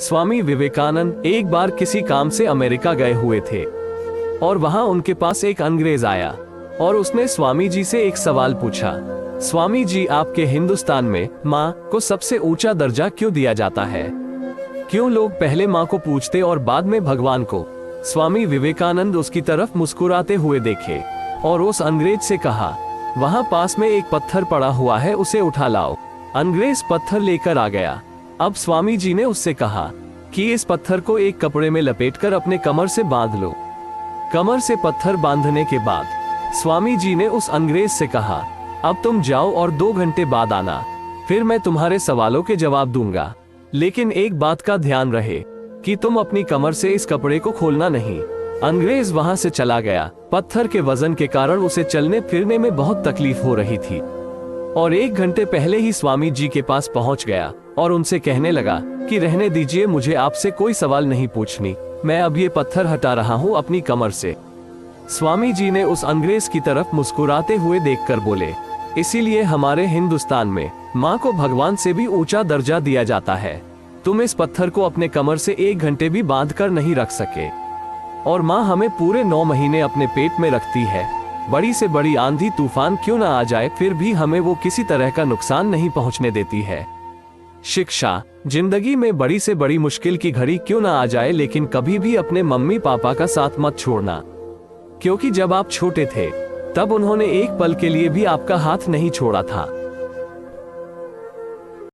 स्वामी विवेकानंद एक बार किसी काम से अमेरिका गए हुए थे और वहां उनके पास एक अंग्रेज आया और उसने स्वामी जी से एक सवाल पूछा। स्वामी जी, आपके हिंदुस्तान में माँ को सबसे ऊंचा दर्जा क्यों दिया जाता है? क्यों लोग पहले माँ को पूछते और बाद में भगवान को? स्वामी विवेकानंद उसकी तरफ मुस्कुराते हुए देखे और उस अंग्रेज से कहा, वहां पास में एक पत्थर पड़ा हुआ है, उसे उठा लाओ। अंग्रेज पत्थर लेकर आ गया। अब स्वामी जी ने उससे कहा कि इस पत्थर को एक कपड़े में लपेटकर अपने कमर से बांध लो। कमर से पत्थर बांधने के बाद स्वामी जी ने उस अंग्रेज से कहा, अब तुम जाओ और 2 घंटे बाद आना, फिर मैं तुम्हारे सवालों के जवाब दूंगा। लेकिन एक बात का ध्यान रहे कि तुम अपनी कमर से इस कपड़े को खोलना नहीं। अंग्रेज वहां से चला गया। पत्थर के वजन के कारण उसे चलने फिरने में बहुत तकलीफ हो रही थी और 1 घंटे पहले ही स्वामी जी के पास पहुंच गया और उनसे कहने लगा कि रहने दीजिए, मुझे आपसे कोई सवाल नहीं पूछनी, मैं अब ये पत्थर हटा रहा हूँ अपनी कमर से। स्वामी जी ने उस अंग्रेज की तरफ मुस्कुराते हुए देखकर बोले, इसीलिए हमारे हिंदुस्तान में माँ को भगवान से भी ऊंचा दर्जा दिया जाता है। तुम इस पत्थर को अपने कमर से 1 घंटे भी बांध कर नहीं रख सके और माँ हमें पूरे 9 महीने अपने पेट में रखती है। बड़ी से बड़ी आंधी तूफान क्यों ना आ जाए, फिर भी हमें वो किसी तरह का नुकसान नहीं पहुंचने देती है। शिक्षा, जिंदगी में बड़ी से बड़ी मुश्किल की घड़ी क्यों ना आ जाए, लेकिन कभी भी अपने मम्मी पापा का साथ मत छोड़ना, क्योंकि जब आप छोटे थे तब उन्होंने एक पल के लिए भी आपका हाथ नहीं छोड़ा था।